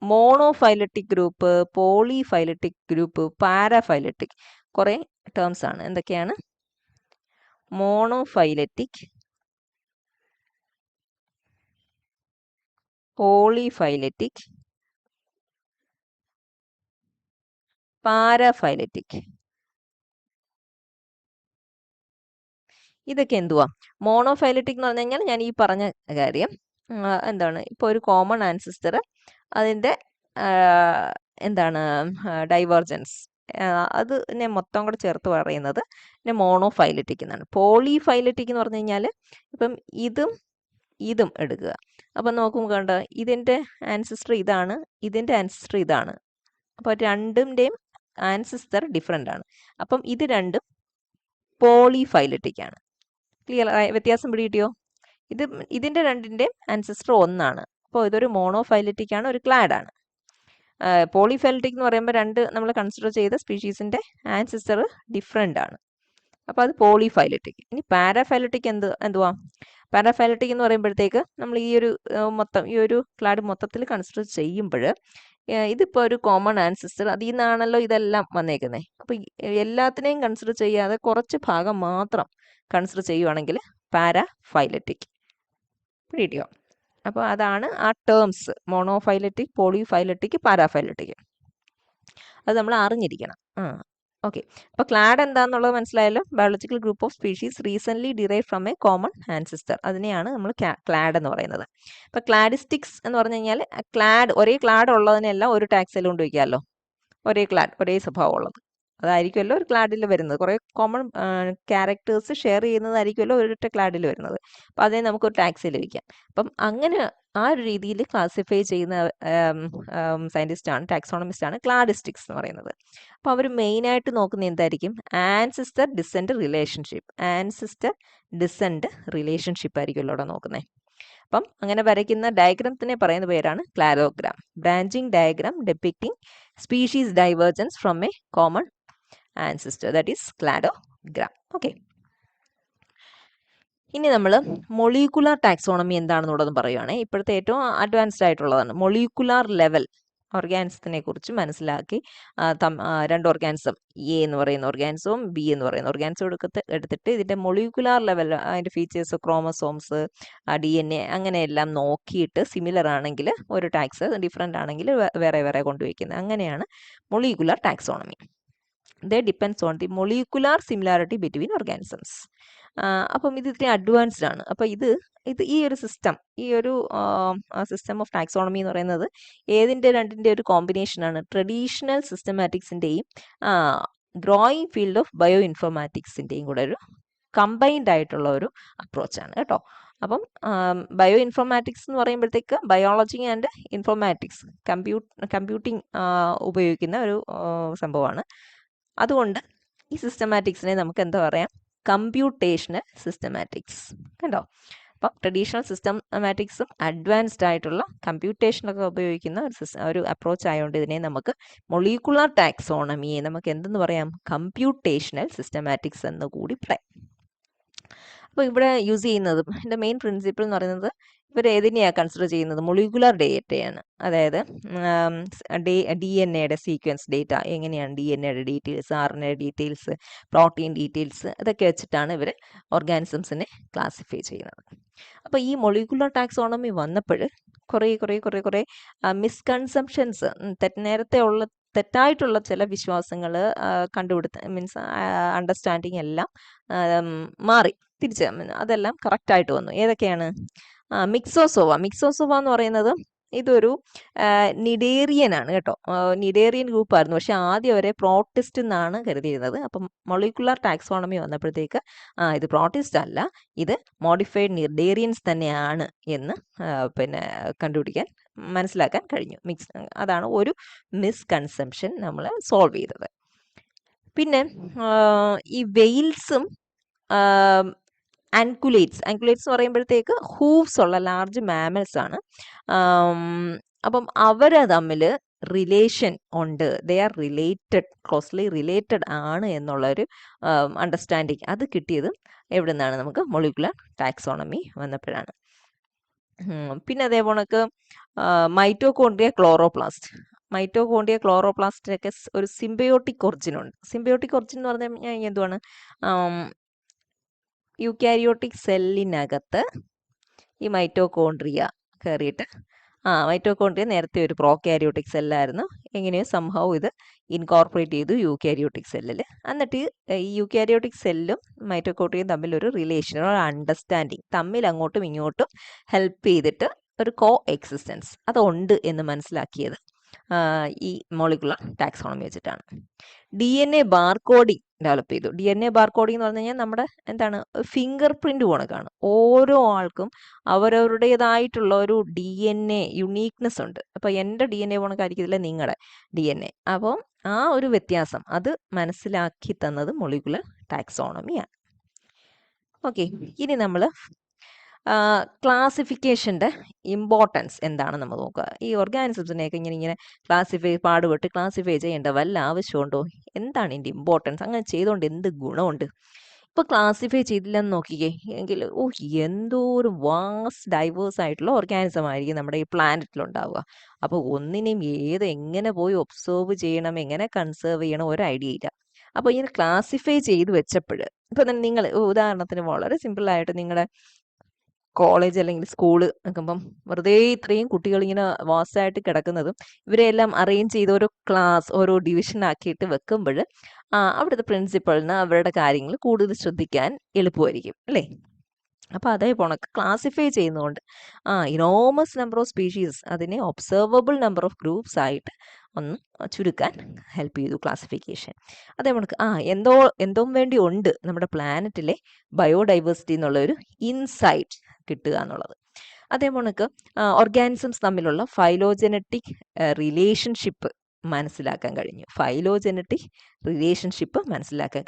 മോണോഫൈലറ്റിക് ഗ്രൂപ്പ്, പോളിഫൈലറ്റിക് ഗ്രൂപ്പ്, പാരാഫൈലറ്റിക് കുറേ ടേംസ് ആണ്. എന്തൊക്കെയാണ്? മോണോഫൈലറ്റിക്, പോളിഫൈലറ്റിക്, പാരാഫൈലറ്റിക്. ഇതൊക്കെ എന്തുവാ? മോണോഫൈലറ്റിക് എന്ന് പറഞ്ഞു കഴിഞ്ഞാൽ ഞാൻ ഈ പറഞ്ഞ കാര്യം എന്താണ്, ഇപ്പോൾ ഒരു കോമൺ ആൻസിസ്റ്റർ അതിൻ്റെ എന്താണ് ഡൈവേർജൻസ് അതിനെ മൊത്തം കൂടെ ചേർത്ത് പറയുന്നത് മോണോഫൈലറ്റിക് എന്നാണ്. പോളിഫൈലറ്റിക് എന്ന് പറഞ്ഞു കഴിഞ്ഞാൽ ഇപ്പം ഇതും എടുക്കുക. അപ്പം നോക്കുമ്പോൾ കണ്ട ഇതിൻ്റെ ആൻസിസ്റ്റർ ഇതാണ്, ഇതിൻ്റെ ആൻസിസ്റ്റർ ഇതാണ്. അപ്പോൾ രണ്ടിൻ്റെയും ആൻസിസ്റ്റർ ഡിഫറെൻ്റ് ആണ്. അപ്പം ഇത് രണ്ടും പോളിഫൈലറ്റിക് ആണ്. ക്ലിയർ? വ്യത്യാസം പിടികിട്ടിയോ? ഇതിൻ്റെ രണ്ടിൻ്റെയും ആൻസിസ്റ്റർ ഒന്നാണ്. അപ്പോൾ ഇതൊരു മോണോഫൈലറ്റിക് ആണ്, ഒരു ക്ലാഡ് ആണ്. പോളിഫൈലറ്റിക് എന്ന് പറയുമ്പോൾ നമ്മൾ കൺസിഡർ ചെയ്ത സ്പീഷീസിൻ്റെ ആൻസിസ്റ്റർ ഡിഫറെൻ്റ് ആണ്. അപ്പോൾ അത് പോളിഫൈലറ്റിക്. ഇനി പാരാഫൈലറ്റിക് എന്തുവാ? പാരാഫൈലറ്റിക് എന്ന് പറയുമ്പോഴത്തേക്ക് നമ്മൾ ഈ ഒരു ക്ലാഡ് മൊത്തത്തിൽ കൺസിഡർ ചെയ്യുമ്പോൾ ഇതിപ്പോൾ ഒരു കോമൺ ആൻസിസ്റ്റർ അതിൽ നിന്നാണല്ലോ ഇതെല്ലാം വന്നേക്കുന്നത്. അപ്പോൾ എല്ലാത്തിനെയും കൺസിഡർ ചെയ്യാതെ കുറച്ച് ഭാഗം മാത്രം കൺസിഡർ ചെയ്യുവാണെങ്കിൽ പാരാഫൈലറ്റിക്. പിടിയോ? അപ്പോൾ അതാണ് ആ ടേംസ്: മോണോഫൈലറ്റിക്, പോളിഫൈലറ്റിക്, പാരാഫൈലറ്റിക്. അത് നമ്മൾ അറിഞ്ഞിരിക്കണം. ഓക്കെ. അപ്പോൾ ക്ലാഡ് എന്താണെന്നുള്ളത് മനസ്സിലായല്ലോ. Biological group of species recently derive from a common ancestor. അതിനെയാണ് നമ്മൾ ക്ലാഡ് എന്ന് പറയുന്നത്. അപ്പോൾ ക്ലാഡിസ്റ്റിക്സ് എന്ന് പറഞ്ഞു കഴിഞ്ഞാൽ ഒരേ ക്ലാഡ് ഉള്ളതിനെല്ലാം ഒരു ടാക്സിൽ കൊണ്ട് വയ്ക്കാമല്ലോ. ഒരേ സ്വഭാവം ഉള്ളത് അതായിരിക്കുമല്ലോ ഒരു ക്ലാഡിൽ വരുന്നത്. കുറേ കോമൺ ക്യാരക്ടേഴ്സ് ഷെയർ ചെയ്യുന്നതായിരിക്കുമല്ലോ ഒരൊറ്റ ക്ലാഡിൽ വരുന്നത്. അപ്പോൾ അതിനെ നമുക്കൊരു ടാക്സിൽ വയ്ക്കാം. അപ്പം അങ്ങനെ ആ ഒരു രീതിയിൽ ക്ലാസിഫൈ ചെയ്യുന്ന സയൻറ്റിസ്റ്റാണ്, ടാക്സോണമിസ്റ്റാണ് ക്ലാഡിസ്റ്റിക്സ് എന്ന് പറയുന്നത്. അപ്പോൾ അവർ മെയിനായിട്ട് നോക്കുന്നത് എന്തായിരിക്കും? ആൻസിസ്റ്റർ ഡിസെൻഡ് റിലേഷൻഷിപ്പ് ആയിരിക്കുമല്ലോ അവിടെ നോക്കുന്നത്. അപ്പം അങ്ങനെ വരയ്ക്കുന്ന ഡയഗ്രത്തിനെ പറയുന്ന പേരാണ് cladogram. Branching diagram depicting species divergence from a common ancestor, that is cladogram. Okay. ഇനി നമ്മൾ മൊളിക്കുലാർ ടാക്സോണമി എന്താണെന്നുള്ളതും പറയുകയാണെങ്കിൽ ഇപ്പോഴത്തെ ഏറ്റവും അഡ്വാൻസ്ഡ് ആയിട്ടുള്ളതാണ്. മൊളിക്കുലാർ ലെവൽ ഓർഗാനിസത്തിനെ കുറിച്ച് മനസ്സിലാക്കി രണ്ട് ഓർഗാനിസം, എ എന്ന് പറയുന്ന ഓർഗാനിസവും ബി എന്ന് പറയുന്ന ഓർഗാനിസവും എടുത്തിട്ട് ഇതിൻ്റെ മൊളിക്കുലാർ ലെവൽ, അതിൻ്റെ ഫീച്ചേഴ്സ്, ക്രോമസോംസ്, DNA അങ്ങനെയെല്ലാം നോക്കിയിട്ട് സിമിലർ ആണെങ്കിൽ ഒരു ടാക്സ്, ഡിഫറെൻ്റ് ആണെങ്കിൽ വേറെ വേറെ കൊണ്ടുവയ്ക്കുന്നത്. അങ്ങനെയാണ് molecular taxonomy. They depends on the molecular similarity between organisms. അപ്പം ഇത് ഇത്രയും അഡ്വാൻസ്ഡ് ആണ്. അപ്പോൾ ഇത് ഈ ഒരു സിസ്റ്റം, ഈ ഒരു സിസ്റ്റം ഓഫ് ടാക്സോണമി എന്ന് പറയുന്നത് രണ്ടിൻ്റെ ഒരു കോമ്പിനേഷനാണ്. ട്രഡീഷണൽ സിസ്റ്റമാറ്റിക്സിൻ്റെയും ഗ്രോയിങ് ഫീൽഡ് ഓഫ് ബയോ ഇൻഫോർമാറ്റിക്സിൻ്റെയും കൂടെ ഒരു കമ്പൈൻഡ് ആയിട്ടുള്ള ഒരു അപ്രോച്ചാണ് കേട്ടോ. അപ്പം ബയോ ഇൻഫോർമാറ്റിക്സ് എന്ന് പറയുമ്പോഴത്തേക്ക് ബയോളജി ആൻഡ് ഇൻഫോർമാറ്റിക്സ് കമ്പ്യൂട്ടിംഗ് ഉപയോഗിക്കുന്ന ഒരു സംഭവമാണ്. അതുകൊണ്ട് ഈ സിസ്റ്റമാറ്റിക്സിനെ നമുക്ക് എന്താ പറയാം, കമ്പ്യൂട്ടേഷണൽ സിസ്റ്റമാറ്റിക്സ് കണ്ടോ. അപ്പം ട്രഡീഷണൽ സിസ്റ്റമാറ്റിക്സും അഡ്വാൻസ്ഡ് ആയിട്ടുള്ള കമ്പ്യൂട്ടേഷനൊക്കെ ഉപയോഗിക്കുന്ന ഒരു അപ്രോച്ച് ആയതുകൊണ്ട് ഇതിനെ നമുക്ക് മൊളിക്കുലർ ടാക്സോണമിയെ നമുക്ക് എന്തെന്ന് പറയാം, കമ്പ്യൂട്ടേഷണൽ സിസ്റ്റമാറ്റിക്സ് എന്ന് കൂടി പറയാം. അപ്പോൾ ഇവിടെ യൂസ് ചെയ്യുന്നതും ഇതിൻ്റെ മെയിൻ പ്രിൻസിപ്പിൾ എന്ന് പറയുന്നത് ഇവർ ഏതിനെയാണ് കൺസിഡർ ചെയ്യുന്നത്, മൊളിക്കുലർ ഡേറ്റയാണ്. അതായത് DNA സീക്വൻസ് ഡേറ്റ, എങ്ങനെയാണ് DNA details, RNA details, protein details, ഇതൊക്കെ വെച്ചിട്ടാണ് ഇവർ ഓർഗാനിസംസിനെ ക്ലാസിഫൈ ചെയ്യുന്നത്. അപ്പോൾ ഈ മൊളിക്കുലർ ടാക്സോണമി വന്നപ്പോൾ കുറേ മിസ്കൺസെപ്ഷൻസ്, നേരത്തെ ഉള്ള തെറ്റായിട്ടുള്ള ചില വിശ്വാസങ്ങൾ കണ്ടുപിടുത്ത മീൻസ് അണ്ടർസ്റ്റാൻഡിങ് എല്ലാം മാറി, തിരിച്ച് അതെല്ലാം കറക്റ്റായിട്ട് വന്നു. ഏതൊക്കെയാണ്? മിക്സോസോവ എന്ന് പറയുന്നത് ഇതൊരു നിഡേറിയൻ ആണ് കേട്ടോ. നിഡേറിയൻ ഗ്രൂപ്പായിരുന്നു. പക്ഷെ ആദ്യം അവരെ പ്രോട്ടിസ്റ്റ് എന്നാണ് കരുതിയിരുന്നത്. അപ്പം മൊളിക്കുലർ ടാക്സോണമി വന്നപ്പോഴത്തേക്ക് ഇത് പ്രോട്ടിസ്റ്റ് അല്ല, ഇത് മോഡിഫൈഡ് നിഡേറിയൻസ് തന്നെയാണ് എന്ന് മനസ്സിലാക്കാൻ കഴിഞ്ഞു. അതാണ് ഒരു മിസ്കൺസെപ്ഷൻ നമ്മൾ സോൾവ് ചെയ്തത്. പിന്നെ ഈ വെയിൽസും ആൻകുലേറ്റ്സ് എന്ന് പറയുമ്പോഴത്തേക്ക് ഹൂവ്സ് ഉള്ള ലാർജ് മാമൽസ് ആണ്. അപ്പം അവർ തമ്മിൽ റിലേഷൻ ഉണ്ട്, they are related, closely related ആണ് എന്നുള്ളൊരു അണ്ടർസ്റ്റാൻഡിങ് അത് കിട്ടിയത് എവിടെ നിന്നാണ്? നമുക്ക് മൊളിക്കുലർ ടാക്സോണമി വന്നപ്പോഴാണ്. പിന്നെ അതേപോണക്ക് മൈറ്റോകോൺട്രിയ ക്ലോറോപ്ലാസ്റ്റിനൊക്കെ ഒരു സിംബയോട്ടിക് ഒറിജിൻ ഉണ്ട്. സിംബയോട്ടിക് ഒറിജിൻ എന്ന് പറഞ്ഞു കഴിഞ്ഞാൽ എന്തുവാണ്? യൂക്കാരിയോട്ടിക് സെല്ലിനകത്ത് ഈ മൈറ്റോകോൺട്രിയ കയറിയിട്ട്, മൈറ്റോകോൺട്രിയ നേരത്തെ ഒരു പ്രോകാരിയോട്ടിക് സെല്ലായിരുന്നു, എങ്ങനെയോ സംഭവം ഇത് ഇൻകോർപ്പറേറ്റ് ചെയ്തു യൂക്കാരിയോട്ടിക് സെല്ലിൽ. എന്നിട്ട് ഈ യൂക്കാരിയോട്ടിക് സെല്ലും മൈറ്റോകോൺട്രിയയും തമ്മിലൊരു റിലേഷൻ, ഒരു അണ്ടർസ്റ്റാൻഡിങ്, തമ്മിൽ അങ്ങോട്ടും ഇങ്ങോട്ടും ഹെൽപ്പ് ചെയ്തിട്ട് ഒരു കോ എക്സിസ്റ്റൻസ് അതുണ്ട് എന്ന് മനസ്സിലാക്കിയത് ഈ മോളിക്കുലർ ടാക്സോണമി വെച്ചിട്ടാണ്. DNA ബാർകോഡിങ് ഡെവലപ്പ് ചെയ്തു. DNA ബാർകോഡിങ് എന്ന് പറഞ്ഞു കഴിഞ്ഞാൽ നമ്മുടെ എന്താണ്, ഫിംഗർ പ്രിന്റ് കണക്കാണ്. ഓരോ ആൾക്കും അവരവരുടേതായിട്ടുള്ള ഒരു DNA യുണീക്നെസ് ഉണ്ട്. അപ്പോൾ എൻ്റെ DNA കണക്കായിരിക്കില്ല നിങ്ങളുടെ DNA. അപ്പം ആ ഒരു വ്യത്യാസം അത് മനസ്സിലാക്കി തന്നത് മൊളിക്കുലർ ടാക്സോണമിയാണ്. ഓക്കെ, ഇനി നമ്മൾ ക്ലാസിഫിക്കേഷൻ്റെ ഇമ്പോർട്ടൻസ് എന്താണ് നമ്മൾ നോക്കുക. ഈ ഓർഗാനിസംസിനെയൊക്കെ ഇങ്ങനെ പാടുപെട്ട് ക്ലാസിഫൈ ചെയ്യേണ്ട വല്ല ആവശ്യമുണ്ടോ? എന്താണ് ഇതിൻ്റെ ഇമ്പോർട്ടൻസ്? അങ്ങനെ ചെയ്തുകൊണ്ട് എന്ത് ഗുണമുണ്ട്? ഇപ്പോൾ ക്ലാസിഫൈ ചെയ്തില്ലെന്ന് നോക്കിക്കേ എങ്കിൽ എന്തോ ഒരു വാസ്റ്റ് ഡൈവേഴ്സ് ആയിട്ടുള്ള ഓർഗാനിസം ആയിരിക്കും നമ്മുടെ ഈ പ്ലാനറ്റിലുണ്ടാവുക. അപ്പോൾ ഒന്നിനെയും എങ്ങനെ പോയി ഒബ്സർവ് ചെയ്യണം, എങ്ങനെ കൺസേർവ് ചെയ്യണം, ഒരു ഐഡിയ ഇല്ല. അപ്പോൾ ഇങ്ങനെ ക്ലാസിഫൈ ചെയ്ത് വെച്ചപ്പോൾ ഇപ്പം നിങ്ങൾ ഉദാഹരണത്തിന് വളരെ സിമ്പിളായിട്ട് നിങ്ങളുടെ കോളേജ് അല്ലെങ്കിൽ സ്കൂള് നിൽക്കുമ്പം വെറുതെ ഇത്രയും കുട്ടികൾ ഇങ്ങനെ വാസ്റ്റായിട്ട് കിടക്കുന്നതും ഇവരെല്ലാം അറേഞ്ച് ചെയ്ത് ഓരോ ക്ലാസ്, ഓരോ ഡിവിഷൻ ആക്കിയിട്ട് വെക്കുമ്പോൾ അവിടുത്തെ പ്രിൻസിപ്പളിന് അവരുടെ കാര്യങ്ങൾ കൂടുതൽ ശ്രദ്ധിക്കാൻ എളുപ്പമായിരിക്കും അല്ലേ? അപ്പോൾ അതേപോലെ ക്ലാസിഫൈ ചെയ്യുന്നതുകൊണ്ട് ഇനോമസ് നമ്പർ ഓഫ് സ്പീഷീസ് അതിനെ ഒബ്സർവബിൾ നമ്പർ ഓഫ് ഗ്രൂപ്പ്സ് ആയിട്ട് ഒന്ന് ചുരുക്കാൻ ഹെൽപ്പ് ചെയ്തു ക്ലാസിഫിക്കേഷൻ. അതേപോലെ എന്തോ വേണ്ടി ഉണ്ട് നമ്മുടെ പ്ലാനറ്റിലെ ബയോഡൈവേഴ്സിറ്റി എന്നുള്ളൊരു ഇൻസൈറ്റ് കിട്ടുക എന്നുള്ളത്. അതേപോലെ ഓർഗാനിസംസ് തമ്മിലുള്ള ഫൈലോജനറ്റിക് റിലേഷൻഷിപ്പ് മനസ്സിലാക്കാൻ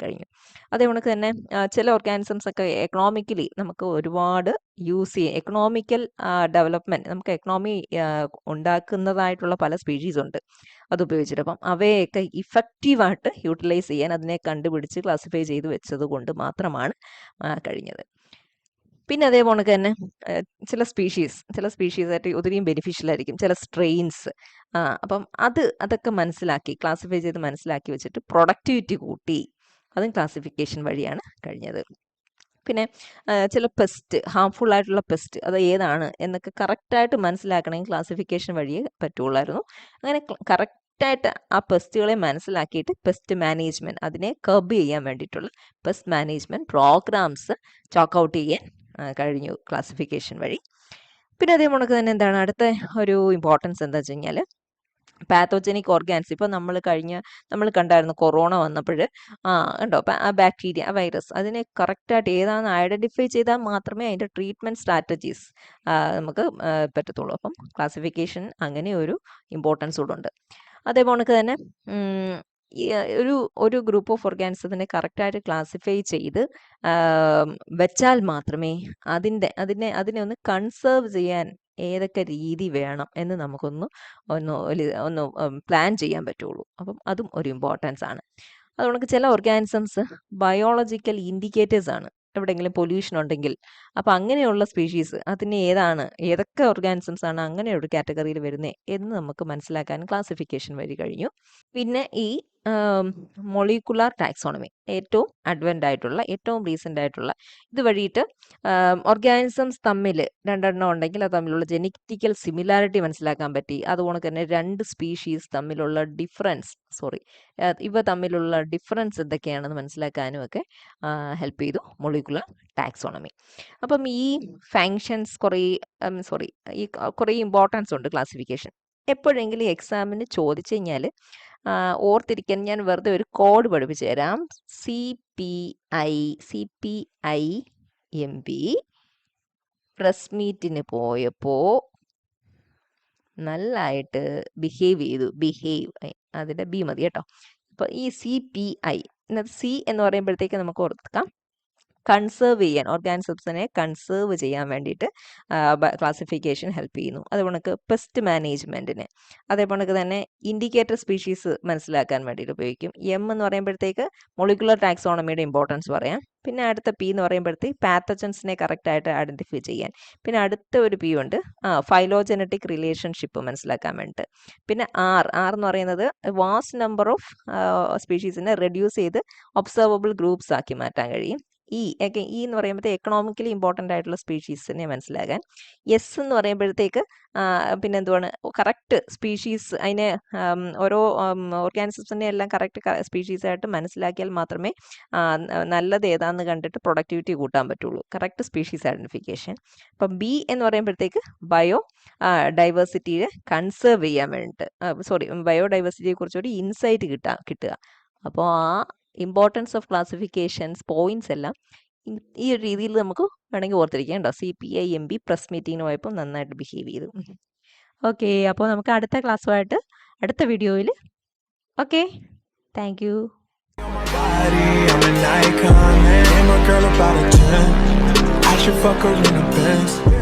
കഴിഞ്ഞു. അതേപോലെ തന്നെ ചില ഓർഗാനിസംസ് ഒക്കെ എക്കണോമിക്കലി നമുക്ക് ഒരുപാട് യൂസ് ചെയ്യും. എക്കണോമിക്കൽ ഡെവലപ്മെൻറ്റ്, നമുക്ക് എക്കണോമി ഉണ്ടാക്കുന്നതായിട്ടുള്ള പല സ്പീഷീസ് ഉണ്ട് അത് ഉപയോഗിച്ചിട്ട്. അപ്പം അവയൊക്കെ ഇഫക്റ്റീവായിട്ട് യൂട്ടിലൈസ് ചെയ്യാൻ അതിനെ കണ്ടുപിടിച്ച് ക്ലാസിഫൈ ചെയ്ത് വെച്ചത് കൊണ്ട് മാത്രമാണ് കഴിഞ്ഞത്. പിന്നെ അതേപോലെ തന്നെ ചില സ്പീഷീസായിട്ട് ഒത്തിരിയും ബെനിഫിഷ്യൽ ആയിരിക്കും, ചില സ്ട്രെയിൻസ്. അപ്പം അതൊക്കെ ക്ലാസിഫൈ ചെയ്ത് മനസ്സിലാക്കി വെച്ചിട്ട് പ്രൊഡക്ടിവിറ്റി കൂട്ടി, അതും ക്ലാസിഫിക്കേഷൻ വഴിയാണ് കഴിഞ്ഞത്. പിന്നെ ചില ഹാംഫുൾ ആയിട്ടുള്ള പെസ്റ്റ് അത് ഏതാണ് എന്നൊക്കെ കറക്റ്റായിട്ട് മനസ്സിലാക്കണമെങ്കിൽ ക്ലാസിഫിക്കേഷൻ വഴിയേ പറ്റുള്ളായിരുന്നു. അങ്ങനെ കറക്റ്റായിട്ട് ആ പെസ്റ്റുകളെ മനസ്സിലാക്കിയിട്ട് പെസ്റ്റ് മാനേജ്മെൻറ്റ് അതിനെ കർബ് ചെയ്യാൻ വേണ്ടിയിട്ടുള്ള pest management programs chalk out ചെയ്യാൻ കഴിഞ്ഞു ക്ലാസിഫിക്കേഷൻ വഴി. പിന്നെ അതേ കണക്ക് തന്നെ എന്താണ് അടുത്ത ഒരു ഇമ്പോർട്ടൻസ് എന്താ വെച്ച് കഴിഞ്ഞാൽ പാത്തോജനിക് ഓർഗാൻസ്. ഇപ്പോൾ നമ്മൾ കണ്ടായിരുന്നു കൊറോണ വന്നപ്പോൾ ഉണ്ടോ ആ ബാക്ടീരിയ ആ വൈറസ് അതിനെ കറക്റ്റായിട്ട് ഏതാണെന്ന് ഐഡൻറ്റിഫൈ ചെയ്താൽ മാത്രമേ അതിൻ്റെ ട്രീറ്റ്മെൻറ്റ് സ്ട്രാറ്റജീസ് നമുക്ക് പറ്റത്തുള്ളൂ. അപ്പം ക്ലാസിഫിക്കേഷൻ അങ്ങനെ ഒരു ഇമ്പോർട്ടൻസ് കൂടെ ഉണ്ട്. അതേപോലെ തന്നെ ഒരു ഗ്രൂപ്പ് ഓഫ് ഓർഗാനിസത്തിനെ കറക്റ്റായിട്ട് ക്ലാസിഫൈ ചെയ്ത് വെച്ചാൽ മാത്രമേ അതിനെ ഒന്ന് കൺസേർവ് ചെയ്യാൻ ഏതൊക്കെ രീതി വേണം എന്ന് നമുക്കൊന്ന് പ്ലാൻ ചെയ്യാൻ പറ്റുള്ളൂ. അപ്പം അതും ഒരു ഇമ്പോർട്ടൻസ് ആണ്. അതുകൊണ്ട് ചില ഓർഗാനിസംസ് ബയോളജിക്കൽ ഇൻഡിക്കേറ്റേഴ്സ് ആണ്. എവിടെയെങ്കിലും പൊല്യൂഷൻ ഉണ്ടെങ്കിൽ അപ്പം അങ്ങനെയുള്ള സ്പീഷീസ് അതിന് ഏതൊക്കെ ഓർഗാനിസംസ് ആണ് അങ്ങനെ ഒരു കാറ്റഗറിയിൽ വരുന്നത് എന്ന് നമുക്ക് മനസ്സിലാക്കാൻ ക്ലാസിഫിക്കേഷൻ വഴി കഴിഞ്ഞു. പിന്നെ ഈ മൊളിക്കുലാർ ടാക്സോണമി ഏറ്റവും അഡ്വൻ്റ് ആയിട്ടുള്ള ഏറ്റവും റീസെൻ്റ് ആയിട്ടുള്ള ഇത് വഴിയിട്ട് ഓർഗാനിസംസ് തമ്മിൽ രണ്ടെണ്ണം ഉണ്ടെങ്കിൽ അത് തമ്മിലുള്ള ജെനറ്റിക്കൽ സിമിലാരിറ്റി മനസ്സിലാക്കാൻ പറ്റി. അതുകൊണ്ട് തന്നെ രണ്ട് സ്പീഷീസ് തമ്മിലുള്ള ഇവ തമ്മിലുള്ള ഡിഫറൻസ് എന്തൊക്കെയാണെന്ന് മനസ്സിലാക്കാനും ഒക്കെ ഹെൽപ്പ് ചെയ്തു മൊളിക്കുലർ ടാക്സോണമി. അപ്പം ഈ ഫങ്ഷൻസ് കുറേ ഇമ്പോർട്ടൻസ് ഉണ്ട് ക്ലാസിഫിക്കേഷൻ. എപ്പോഴെങ്കിലും എക്സാമിന് ചോദിച്ചു കഴിഞ്ഞാൽ ഓർത്തിരിക്കാൻ ഞാൻ വെറുതെ ഒരു കോഡ് പഠിപ്പിച്ചു തരാം. CPIMB പ്രസ് മീറ്റിന് പോയപ്പോൾ നല്ലതായിട്ട് ബിഹേവ് അതിൻ്റെ ബി മതി കേട്ടോ. അപ്പോൾ ഈ CPI സി എന്ന് പറയുമ്പോഴത്തേക്ക് നമുക്ക് ഓർക്കാം കൺസേർവ് ചെയ്യാൻ ഓർഗാനിസംസിനെ കൺസേർവ് ചെയ്യാൻ വേണ്ടിയിട്ട് ക്ലാസിഫിക്കേഷൻ ഹെൽപ്പ് ചെയ്യുന്നു. അതുകൊണ്ട് പെസ്റ്റ് മാനേജ്മെൻറ്റിന് അതേപോലെ തന്നെ ഇൻഡിക്കേറ്റർ സ്പീഷീസ് മനസ്സിലാക്കാൻ വേണ്ടിയിട്ട് ഉപയോഗിക്കും. എം എന്ന് പറയുമ്പോഴത്തേക്ക് മൊളിക്കുലർ ടാക്സോണമിയുടെ ഇമ്പോർട്ടൻസ് പറയാം. പിന്നെ അടുത്ത പി എന്ന് പറയുമ്പോഴത്തേക്ക് പാത്തജൻസിനെ കറക്റ്റായിട്ട് ഐഡൻറ്റിഫൈ ചെയ്യാൻ. പിന്നെ അടുത്ത ഒരു പി ഉണ്ട് ഫൈലോജനറ്റിക് റിലേഷൻഷിപ്പ് മനസ്സിലാക്കാൻ വേണ്ടിയിട്ട്. പിന്നെ ആർ എന്ന് പറയുന്നത് വാസ്റ്റ് നമ്പർ ഓഫ് സ്പീഷീസിനെ റെഡ്യൂസ് ചെയ്ത് ഒബ്സർവബിൾ ഗ്രൂപ്പ്സ് ആക്കി മാറ്റാൻ കഴിയും. ഇ എന്ന് പറയുമ്പോഴത്തേക്ക് എക്കണോമിക്കലി ഇമ്പോർട്ടൻ്റ് ആയിട്ടുള്ള സ്പീഷീസിനെ മനസ്സിലാക്കാൻ. എസ് എന്ന് പറയുമ്പോഴത്തേക്ക് പിന്നെ എന്തുവാണ് കറക്റ്റ് സ്പീഷീസ് അതിനെ ഓരോ ഓർഗാനിസംസിനെ എല്ലാം കറക്റ്റ് സ്പീഷീസായിട്ട് മനസ്സിലാക്കിയാൽ മാത്രമേ നല്ലത് ഏതാണെന്ന് കണ്ടിട്ട് പ്രൊഡക്ടിവിറ്റി കൂട്ടാൻ പറ്റുള്ളൂ. Correct species identification. അപ്പം ബി എന്ന് പറയുമ്പോഴത്തേക്ക് ബയോ ഡൈവേഴ്സിറ്റിയെ കൺസേർവ് ചെയ്യാൻ വേണ്ടിയിട്ട് ബയോഡൈവേഴ്സിറ്റിയെ കുറിച്ചൊരു ഇൻസൈറ്റ് കിട്ടുക. അപ്പോൾ ആ ഇമ്പോർട്ടൻസ് ഓഫ് ക്ലാസിഫിക്കേഷൻസ് പോയിന്റ്സ് എല്ലാം ഈ ഒരു രീതിയിൽ നമുക്ക് വേണമെങ്കിൽ ഓർത്തിരിക്കാം കേട്ടോ. CPIMB പ്രസ് മീറ്റിങ്ങിന് പോയപ്പോൾ നന്നായിട്ട് ബിഹേവ് ചെയ്തു. ഓക്കെ, അപ്പോൾ നമുക്ക് അടുത്ത ക്ലാസ്സുമായിട്ട് അടുത്ത വീഡിയോയിൽ okay, thank you. I should fuck her in a Benz.